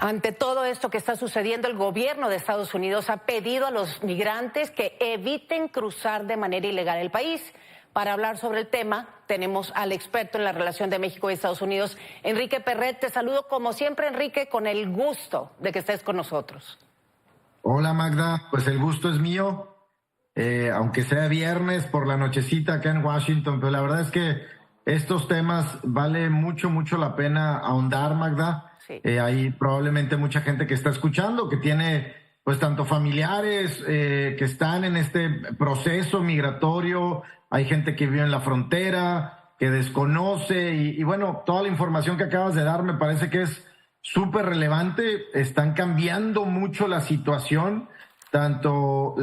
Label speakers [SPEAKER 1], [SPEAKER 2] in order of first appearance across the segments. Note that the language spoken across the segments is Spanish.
[SPEAKER 1] Ante todo esto que está sucediendo, el gobierno de Estados Unidos ha pedido a los migrantes que eviten cruzar de manera ilegal el país. Para hablar sobre el tema, tenemos al experto en la relación de México y Estados Unidos, Enrique Perret. Te saludo como siempre, Enrique, con el gusto de que estés con nosotros.
[SPEAKER 2] Hola Magda, pues el gusto es mío, aunque sea viernes por la nochecita acá en Washington, pero la verdad es que estos temas vale mucho la pena ahondar, Magda.
[SPEAKER 1] Sí.
[SPEAKER 2] Hay probablemente mucha gente que está escuchando, que tiene pues tanto familiares que están en este proceso migratorio, hay gente que vive en la frontera, que desconoce y bueno, toda la información que acabas de dar me parece que es súper relevante. Están cambiando mucho la situación, tanto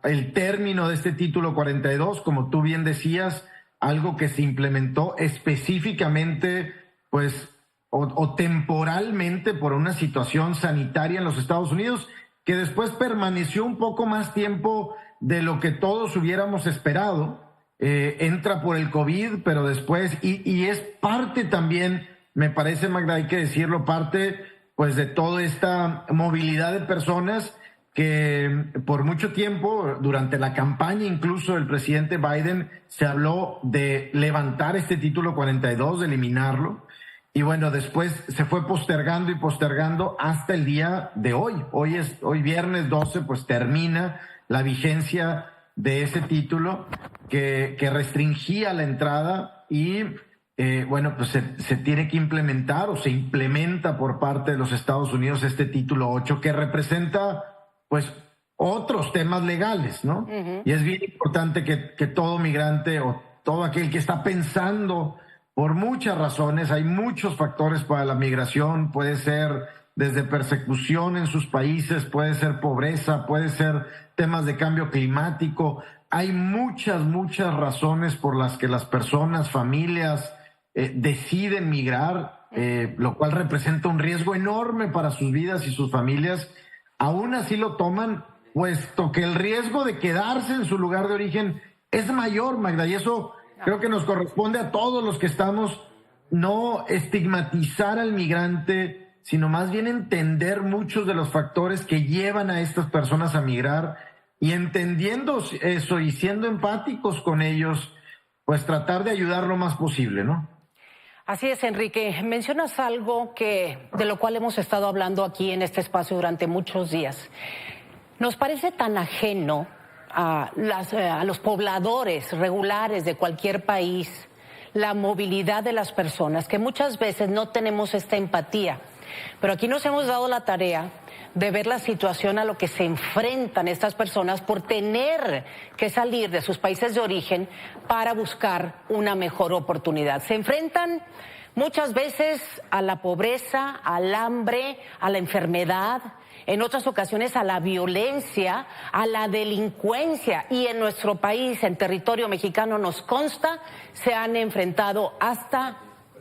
[SPEAKER 2] el término de este título 42, como tú bien decías, algo que se implementó específicamente, pues, o temporalmente por una situación sanitaria en los Estados Unidos, que después permaneció un poco más tiempo de lo que todos hubiéramos esperado. Entra por el COVID, pero después, y es parte también, me parece, Magda, hay que decirlo, parte pues de toda esta movilidad de personas que por mucho tiempo, durante la campaña incluso del presidente Biden, se habló de levantar este título 42, de eliminarlo. Y bueno, después se fue postergando y postergando hasta el día de hoy. Hoy viernes 12, pues termina la vigencia de ese título que restringía la entrada y bueno, pues se tiene que implementar o se implementa por parte de los Estados Unidos este título 8 que representa pues otros temas legales, ¿no? Y es bien importante que todo migrante o todo aquel que está pensando por muchas razones, hay muchos factores para la migración, puede ser desde persecución en sus países, puede ser pobreza, puede ser temas de cambio climático, hay muchas razones por las que las personas, familias deciden migrar, lo cual representa un riesgo enorme para sus vidas y sus familias. Aún así lo toman, puesto que el riesgo de quedarse en su lugar de origen es mayor, Magda, y eso creo que nos corresponde a todos los que estamos, no estigmatizar al migrante, sino más bien entender muchos de los factores que llevan a estas personas a migrar y entendiendo eso y siendo empáticos con ellos, pues tratar de ayudar lo más posible, ¿no?
[SPEAKER 1] Así es, Enrique. Mencionas algo de lo cual hemos estado hablando aquí en este espacio durante muchos días. Nos parece tan ajeno a los pobladores regulares de cualquier país, la movilidad de las personas, que muchas veces no tenemos esta empatía. Pero aquí nos hemos dado la tarea de ver la situación a lo que se enfrentan estas personas por tener que salir de sus países de origen para buscar una mejor oportunidad. Se enfrentan muchas veces a la pobreza, al hambre, a la enfermedad, en otras ocasiones a la violencia, a la delincuencia, y en nuestro país, en territorio mexicano, nos consta, se han enfrentado hasta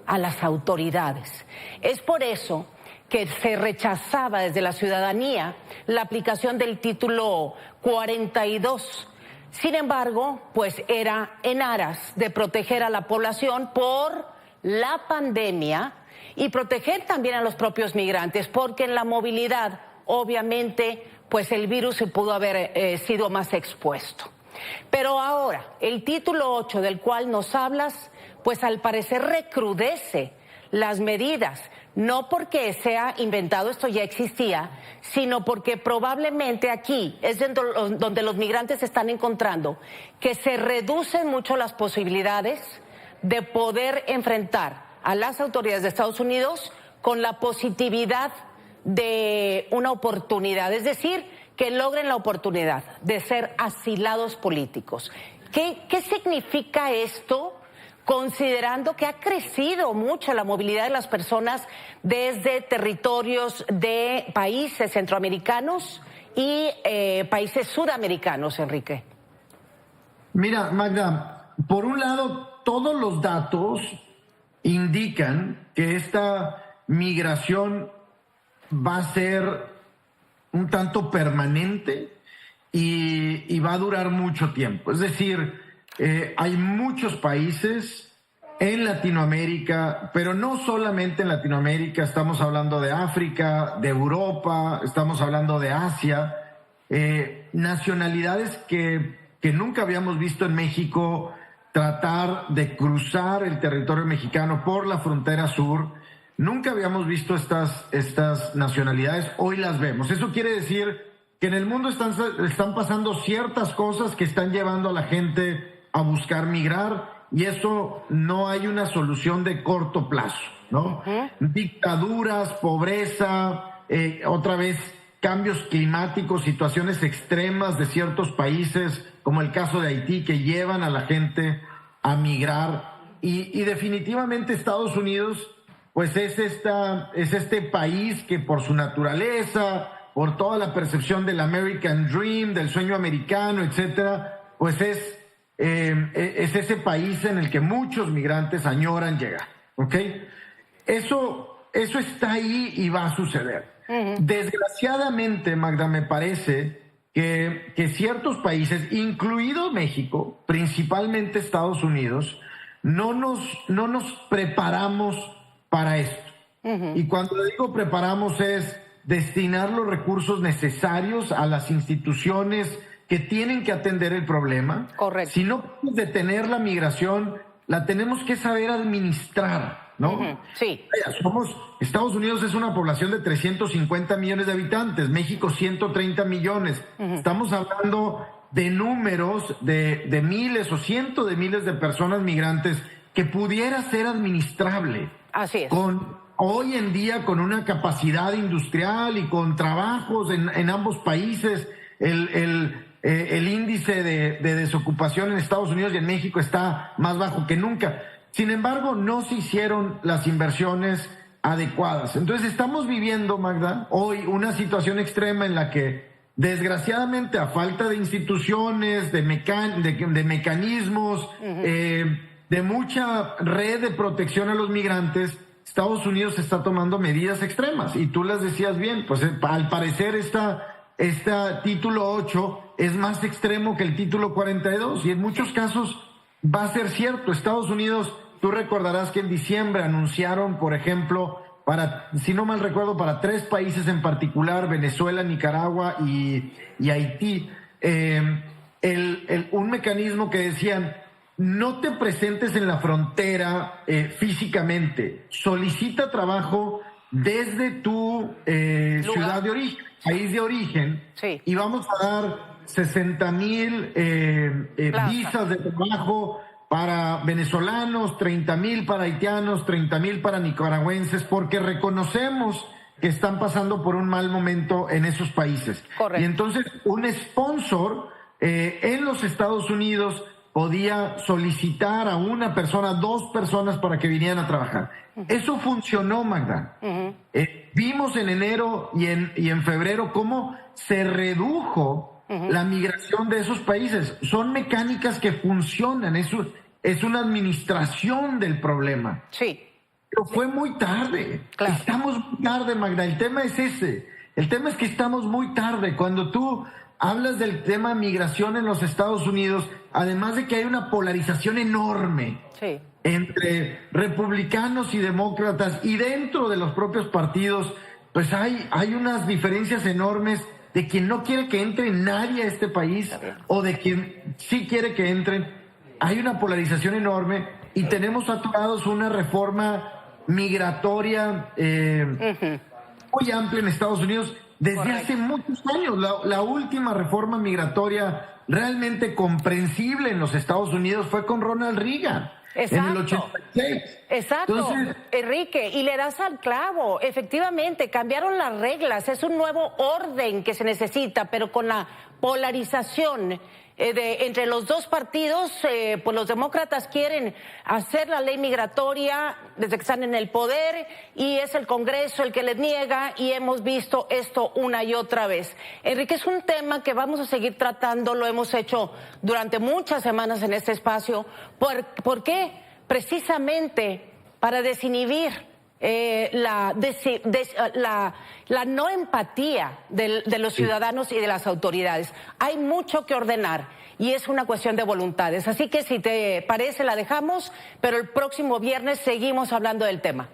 [SPEAKER 1] a las autoridades. Es por eso que se rechazaba desde la ciudadanía la aplicación del título 42. Sin embargo, pues era en aras de proteger a la población por la pandemia y proteger también a los propios migrantes, porque en la movilidad, obviamente, pues el virus se pudo haber sido más expuesto. Pero ahora, el título 8 del cual nos hablas, pues al parecer recrudece las medidas, no porque sea inventado, esto ya existía, sino porque probablemente aquí es donde los migrantes están encontrando que se reducen mucho las posibilidades de poder enfrentar a las autoridades de Estados Unidos con la positividad de una oportunidad, es decir, que logren la oportunidad de ser asilados políticos. ¿Qué significa esto, considerando que ha crecido mucho la movilidad de las personas desde territorios de países centroamericanos y países sudamericanos, Enrique?
[SPEAKER 2] Mira, Magda, por un lado, todos los datos indican que esta migración va a ser un tanto permanente y va a durar mucho tiempo. Es decir, hay muchos países en Latinoamérica, pero no solamente en Latinoamérica, estamos hablando de África, de Europa, estamos hablando de Asia, nacionalidades que nunca habíamos visto en México tratar de cruzar el territorio mexicano por la frontera sur. Nunca habíamos visto estas nacionalidades, hoy las vemos. Eso quiere decir que en el mundo están pasando ciertas cosas que están llevando a la gente a buscar migrar, y eso no hay una solución de corto plazo, ¿no? Dictaduras, pobreza, otra vez cambios climáticos, situaciones extremas de ciertos países, como el caso de Haití, que llevan a la gente a migrar. Y definitivamente Estados Unidos, pues es este país que por su naturaleza, por toda la percepción del American Dream, del sueño americano, etcétera, pues es ese país en el que muchos migrantes añoran llegar, ¿ok? Eso está ahí y va a suceder. Desgraciadamente, Magda, me parece que ciertos países, incluido México, principalmente Estados Unidos, no nos preparamos para esto. Y cuando digo preparamos es destinar los recursos necesarios a las instituciones que tienen que atender el problema.
[SPEAKER 1] Correcto.
[SPEAKER 2] Si no podemos detener la migración, la tenemos que saber administrar, ¿no?
[SPEAKER 1] Sí.
[SPEAKER 2] Estados Unidos es una población de 350 millones de habitantes, México 130 millones. Estamos hablando de números de miles o cientos de miles de personas migrantes que pudiera ser administrable.
[SPEAKER 1] Así es.
[SPEAKER 2] Hoy en día, con una capacidad industrial y con trabajos en ambos países, el índice de desocupación en Estados Unidos y en México está más bajo que nunca. Sin embargo, no se hicieron las inversiones adecuadas. Entonces estamos viviendo, Magda, hoy una situación extrema en la que, desgraciadamente, a falta de instituciones, de mecanismos, de mucha red de protección a los migrantes, Estados Unidos está tomando medidas extremas. Y tú las decías bien, pues al parecer este título 8 es más extremo que el título 42, y en muchos casos va a ser cierto. Estados Unidos, tú recordarás que en diciembre anunciaron, por ejemplo, si no mal recuerdo, para 3 países en particular, Venezuela, Nicaragua y Haití, un mecanismo que decían: no te presentes en la frontera físicamente, solicita trabajo desde tu ciudad de origen, país de origen, y vamos a dar 60,000 visas de trabajo para venezolanos, 30,000 para haitianos, 30,000 para nicaragüenses, porque reconocemos que están pasando por un mal momento en esos países.
[SPEAKER 1] Correcto.
[SPEAKER 2] Y entonces un sponsor en los Estados Unidos podía solicitar a una persona, 2 personas para que vinieran a trabajar. Eso funcionó, Magda. Vimos en enero y en febrero cómo se redujo la migración de esos países. Son mecánicas que funcionan. Eso es una administración del problema.
[SPEAKER 1] Sí.
[SPEAKER 2] Pero fue muy tarde.
[SPEAKER 1] Claro.
[SPEAKER 2] Estamos muy tarde, Magda. El tema es ese. El tema es que estamos muy tarde. Cuando tú hablas del tema migración en los Estados Unidos, además de que hay una polarización enorme entre republicanos y demócratas, y dentro de los propios partidos, pues hay unas diferencias enormes de quien no quiere que entre nadie a este país o de quien sí quiere que entren. Hay una polarización enorme y tenemos atorados una reforma migratoria muy amplia en Estados Unidos desde hace muchos años. La última reforma migratoria realmente comprensible en los Estados Unidos fue con Ronald Reagan.
[SPEAKER 1] Exacto.
[SPEAKER 2] En el 86.
[SPEAKER 1] Exacto,
[SPEAKER 2] Entonces,
[SPEAKER 1] Enrique, y le das al clavo. Efectivamente, cambiaron las reglas, es un nuevo orden que se necesita, pero con la polarización entre los dos partidos, pues los demócratas quieren hacer la ley migratoria desde que están en el poder, y es el Congreso el que les niega, y hemos visto esto una y otra vez. Enrique, es un tema que vamos a seguir tratando, lo hemos hecho durante muchas semanas en este espacio. ¿Por qué? Precisamente para desinhibir la no empatía de los ciudadanos y de las autoridades. Hay mucho que ordenar y es una cuestión de voluntades. Así que si te parece la dejamos, pero el próximo viernes seguimos hablando del tema.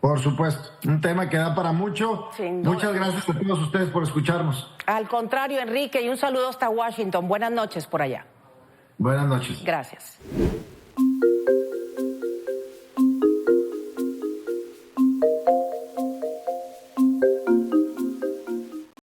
[SPEAKER 2] Por supuesto, un tema que da para mucho.
[SPEAKER 1] Sin duda.
[SPEAKER 2] Muchas gracias a todos ustedes por escucharnos.
[SPEAKER 1] Al contrario, Enrique, y un saludo hasta Washington. Buenas noches por allá.
[SPEAKER 2] Buenas noches.
[SPEAKER 1] Gracias.